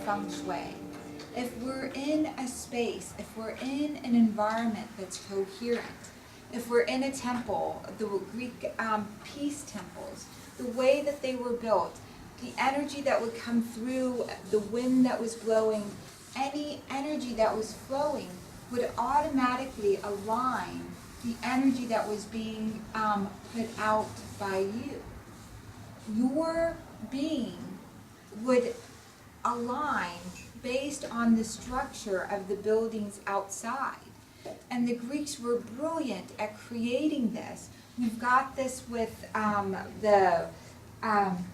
Feng Shui. If we're in a space, if we're in an environment that's coherent, if we're in a temple, the Greek peace temples, the way that they were built, the energy that would come through, the wind that was blowing, any energy that was flowing would automatically align the energy that was being put out by you. Your being would align based on the structure of the buildings outside. And the Greeks were brilliant at creating this. We've got this with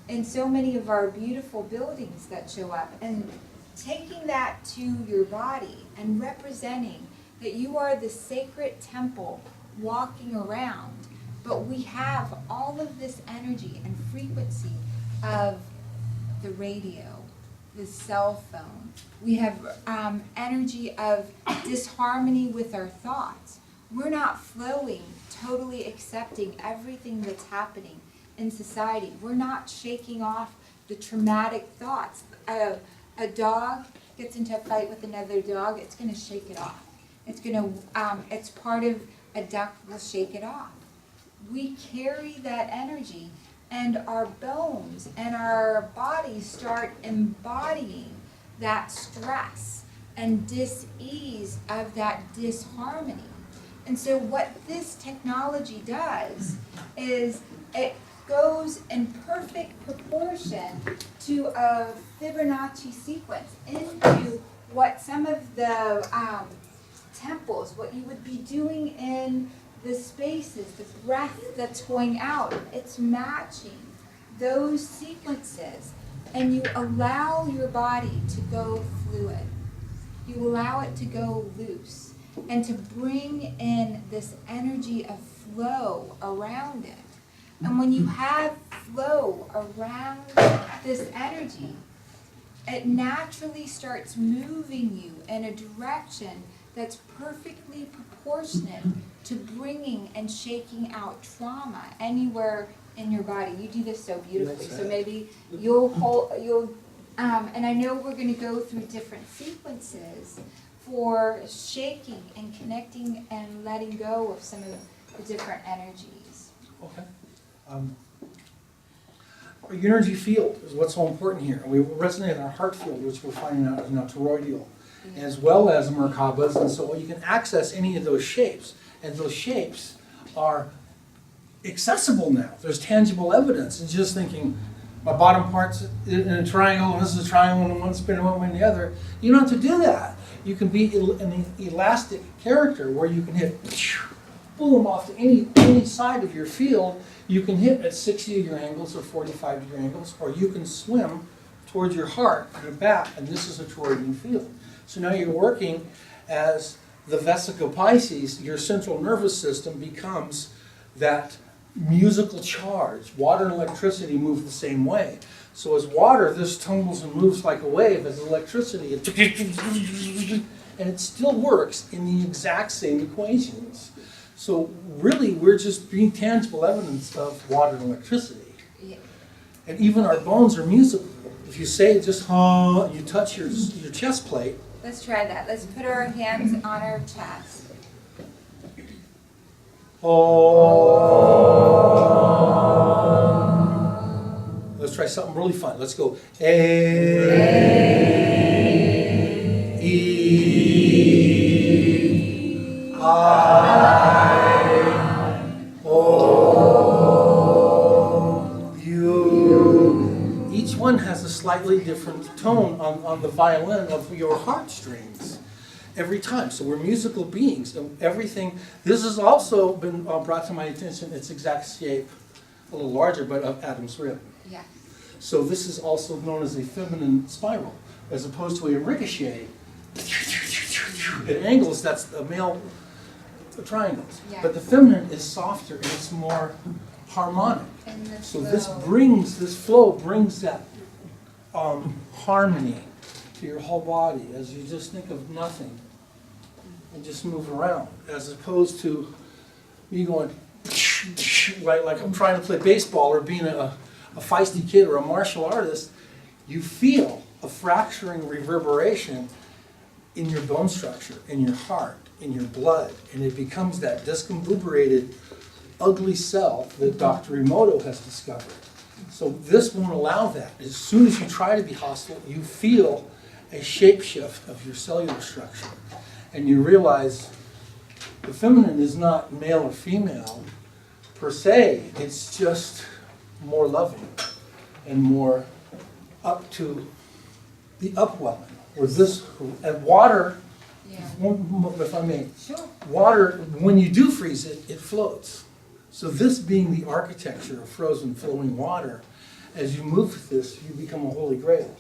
in so many of our beautiful buildings that show up. And taking that to your body and representing that you are the sacred temple walking around, but we have all of this energy and frequency of the radio, the cell phone. We have energy of disharmony with our thoughts. We're not flowing, totally accepting everything that's happening in society. We're not shaking off the traumatic thoughts. A dog gets into a fight with another dog, it's going to shake it off. It's part of a duck will shake it off. We carry that energy, and our bones and our bodies start embodying that stress and dis-ease of that disharmony. And so what this technology does is it goes in perfect proportion to a Fibonacci sequence into what some of the temples, what you would be doing in the spaces, the breath that's going out, it's matching those sequences, and you allow your body to go fluid. You allow it to go loose and to bring in this energy of flow around it. And when you have flow around this energy, it naturally starts moving you in a direction that's perfectly proportionate to bringing and shaking out trauma anywhere in your body. You do this so beautifully. So maybe and I know we're going to go through different sequences for shaking and connecting and letting go of some of the different energies. Okay. Your energy field is what's so important here. We resonate in our heart field, which we're finding out is not toroidal, as well as Merkabas, and so you can access any of those shapes, and those shapes are accessible now. There's tangible evidence. It's just thinking, my bottom part's in a triangle, and this is a triangle, and one spinning one way and the other. You don't have to do that. You can be an elastic character where you can hit boom off to any side of your field. You can hit at 60-degree angles or 45-degree angles, or you can swim towards your heart and your back, and this is a toroidal field. So now you're working as the vesica Pisces, your central nervous system becomes that musical charge. Water and electricity move the same way. So as water, this tumbles and moves like a wave. As electricity, and it still works in the exact same equations. So really, we're just being tangible evidence of water and electricity. Yeah. And even our bones are musical. If you say just huh, you touch your chest plate. Let's try that. Let's put our hands on our chest. Oh. Let's try something really fun. Let's go. A. E. I. O. U. Each one has a slightly different tone on the violin of your heartstrings every time. So we're musical beings, and everything. This has also been brought to my attention, its exact shape, a little larger, but of Adam's rib. Yeah. So this is also known as a feminine spiral, as opposed to a ricochet. At angles, that's the male triangles. Yeah. But the feminine is softer and it's more harmonic. So this flow brings that harmony to your whole body as you just think of nothing and just move around, as opposed to me going right, like I'm trying to play baseball or being a feisty kid or a martial artist. You feel a fracturing reverberation in your bone structure, in your heart, in your blood, and it becomes that discombobulated, ugly cell that Dr. Emoto has discovered. So this won't allow that. As soon as you try to be hostile, you feel a shapeshift of your cellular structure. And you realize the feminine is not male or female per se, it's just more loving and more up to the upwelling. Or this, and water, Yeah. if I may, Sure. water, when you do freeze it, it floats. So this being the architecture of frozen flowing water, as you move with this, you become a holy grail.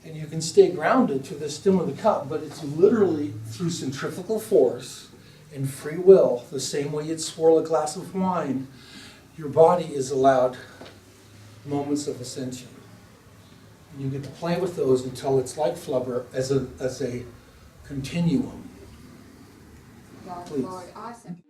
And you can stay grounded to the stem of the cup, but it's literally through centrifugal force and free will, the same way you'd swirl a glass of wine, your body is allowed moments of ascension. And you get to play with those until it's like flubber as a continuum. Lord, Please. Lord, awesome.